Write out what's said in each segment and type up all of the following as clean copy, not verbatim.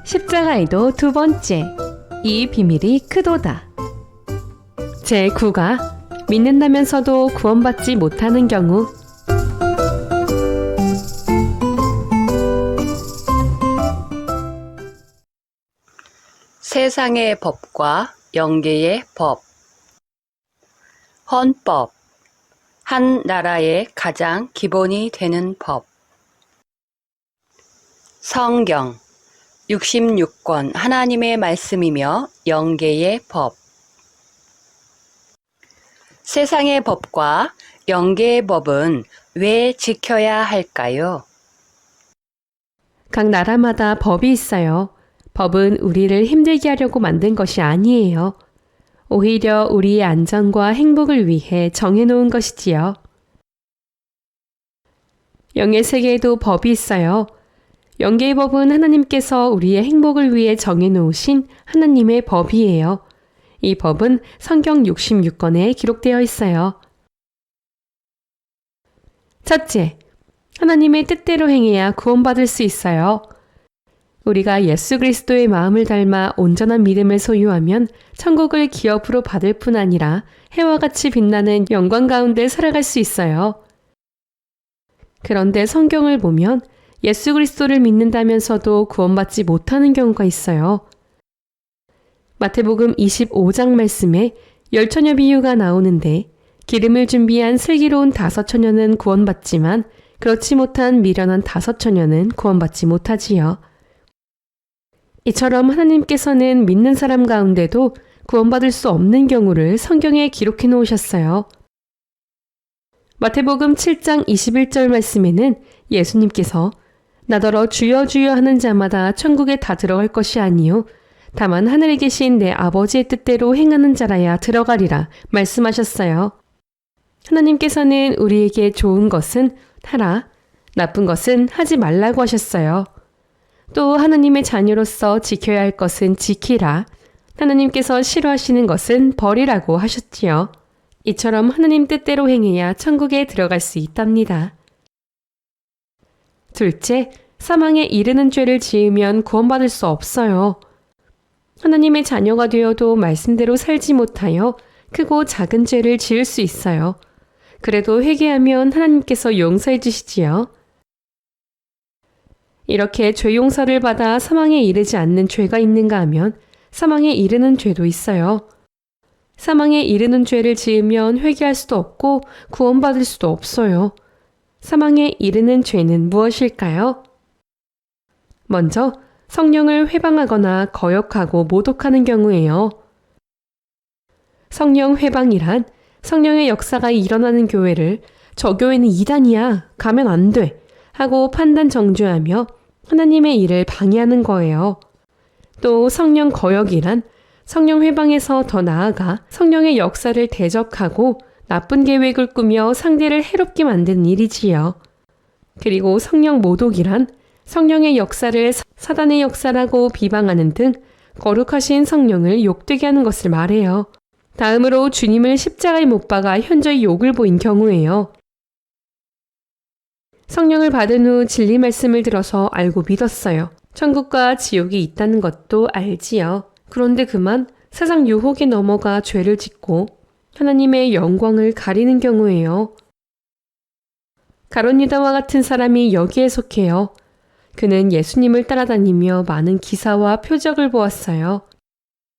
십자가의도 두 번째, 이 비밀이 크도다. 제9가 믿는다면서도 구원받지 못하는 경우. 세상의 법과 영계의 법. 헌법. 한 나라의 가장 기본이 되는 법. 성경. 66권 하나님의 말씀이며 영계의 법. 세상의 법과 영계의 법은 왜 지켜야 할까요? 각 나라마다 법이 있어요. 법은 우리를 힘들게 하려고 만든 것이 아니에요. 오히려 우리의 안전과 행복을 위해 정해놓은 것이지요. 영의 세계에도 법이 있어요. 영계의 법은 하나님께서 우리의 행복을 위해 정해놓으신 하나님의 법이에요. 이 법은 성경 66권에 기록되어 있어요. 첫째, 하나님의 뜻대로 행해야 구원받을 수 있어요. 우리가 예수 그리스도의 마음을 닮아 온전한 믿음을 소유하면 천국을 기업으로 받을 뿐 아니라 해와 같이 빛나는 영광 가운데 살아갈 수 있어요. 그런데 성경을 보면 예수 그리스도를 믿는다면서도 구원받지 못하는 경우가 있어요. 마태복음 25장 말씀에 10처녀 비유가 나오는데 기름을 준비한 슬기로운 5처녀는 구원받지만 그렇지 못한 미련한 5처녀는 구원받지 못하지요. 이처럼 하나님께서는 믿는 사람 가운데도 구원받을 수 없는 경우를 성경에 기록해 놓으셨어요. 마태복음 7장 21절 말씀에는 예수님께서 나더러 주여 주여 하는 자마다 천국에 다 들어갈 것이 아니요 다만 하늘에 계신 내 아버지의 뜻대로 행하는 자라야 들어가리라 말씀하셨어요. 하나님께서는 우리에게 좋은 것은 하라, 나쁜 것은 하지 말라고 하셨어요. 또 하나님의 자녀로서 지켜야 할 것은 지키라, 하나님께서 싫어하시는 것은 버리라고 하셨지요. 이처럼 하나님 뜻대로 행해야 천국에 들어갈 수 있답니다. 둘째, 사망에 이르는 죄를 지으면 구원받을 수 없어요. 하나님의 자녀가 되어도 말씀대로 살지 못하여 크고 작은 죄를 지을 수 있어요. 그래도 회개하면 하나님께서 용서해 주시지요. 이렇게 죄 용서를 받아 사망에 이르지 않는 죄가 있는가 하면 사망에 이르는 죄도 있어요. 사망에 이르는 죄를 지으면 회개할 수도 없고 구원받을 수도 없어요. 사망에 이르는 죄는 무엇일까요? 먼저 성령을 회방하거나 거역하고 모독하는 경우예요. 성령 회방이란 성령의 역사가 일어나는 교회를 저 교회는 이단이야, 가면 안 돼 하고 판단 정죄하며 하나님의 일을 방해하는 거예요. 또 성령 거역이란 성령 회방에서 더 나아가 성령의 역사를 대적하고 나쁜 계획을 꾸며 상대를 해롭게 만드는 일이지요. 그리고 성령 모독이란 성령의 역사를 사단의 역사라고 비방하는 등 거룩하신 성령을 욕되게 하는 것을 말해요. 다음으로 주님을 십자가에 못 박아 현저히 욕을 보인 경우예요. 성령을 받은 후 진리 말씀을 들어서 알고 믿었어요. 천국과 지옥이 있다는 것도 알지요. 그런데 그만 세상 유혹에 넘어가 죄를 짓고 하나님의 영광을 가리는 경우예요. 가룟 유다와 같은 사람이 여기에 속해요. 그는 예수님을 따라다니며 많은 기사와 표적을 보았어요.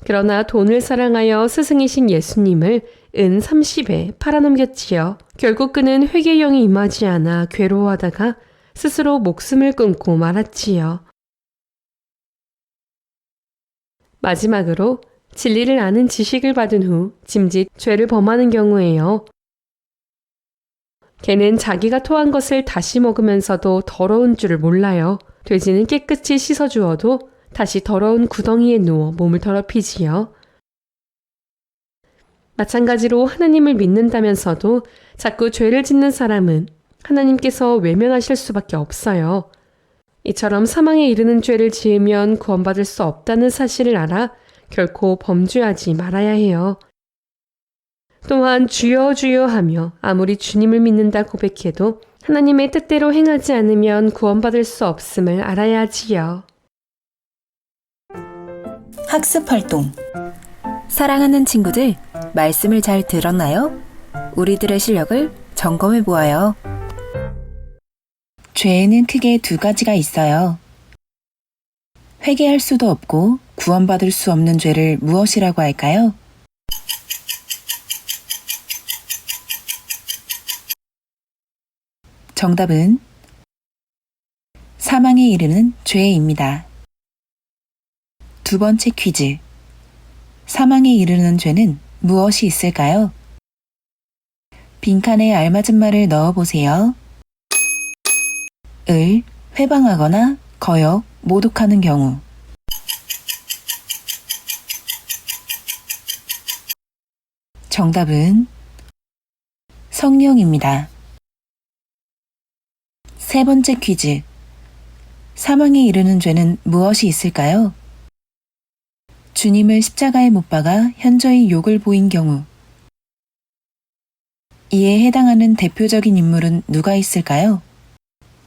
그러나 돈을 사랑하여 스승이신 예수님을 은 30에 팔아넘겼지요. 결국 그는 회개령이 임하지 않아 괴로워하다가 스스로 목숨을 끊고 말았지요. 마지막으로 진리를 아는 지식을 받은 후 짐짓 죄를 범하는 경우예요. 개는 자기가 토한 것을 다시 먹으면서도 더러운 줄을 몰라요. 돼지는 깨끗이 씻어주어도 다시 더러운 구덩이에 누워 몸을 더럽히지요. 마찬가지로 하나님을 믿는다면서도 자꾸 죄를 짓는 사람은 하나님께서 외면하실 수밖에 없어요. 이처럼 사망에 이르는 죄를 지으면 구원받을 수 없다는 사실을 알아 결코 범죄하지 말아야 해요. 또한 주여 주여 하며 아무리 주님을 믿는다 고백해도 하나님의 뜻대로 행하지 않으면 구원받을 수 없음을 알아야 하지요. 학습 활동. 사랑하는 친구들, 말씀을 잘 들었나요? 우리들의 실력을 점검해 보아요. 죄에는 크게 두 가지가 있어요. 회개할 수도 없고 구원받을 수 없는 죄를 무엇이라고 할까요? 정답은 사망에 이르는 죄입니다. 두 번째 퀴즈. 사망에 이르는 죄는 무엇이 있을까요? 빈칸에 알맞은 말을 넣어보세요. 을, 회방하거나 거역, 모독하는 경우. 정답은 성령입니다. 세 번째 퀴즈. 사망에 이르는 죄는 무엇이 있을까요? 주님을 십자가에 못 박아 현저히 욕을 보인 경우. 이에 해당하는 대표적인 인물은 누가 있을까요?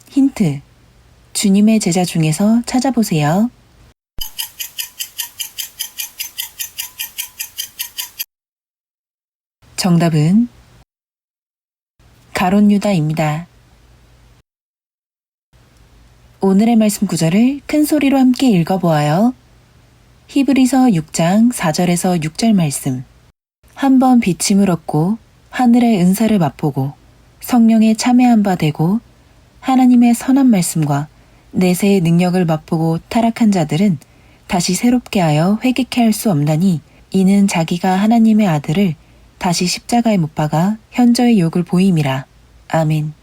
힌트. 주님의 제자 중에서 찾아보세요. 정답은 가룟 유다입니다. 오늘의 말씀 구절을 큰 소리로 함께 읽어보아요. 히브리서 6장 4절에서 6절 말씀. 한번 비침을 얻고 하늘의 은사를 맛보고 성령에 참여한 바 되고 하나님의 선한 말씀과 내세의 능력을 맛보고 타락한 자들은 다시 새롭게 하여 회개케 할 수 없나니 이는 자기가 하나님의 아들을 다시 십자가에 못 박아 현저히 욕을 보임이라. 아멘.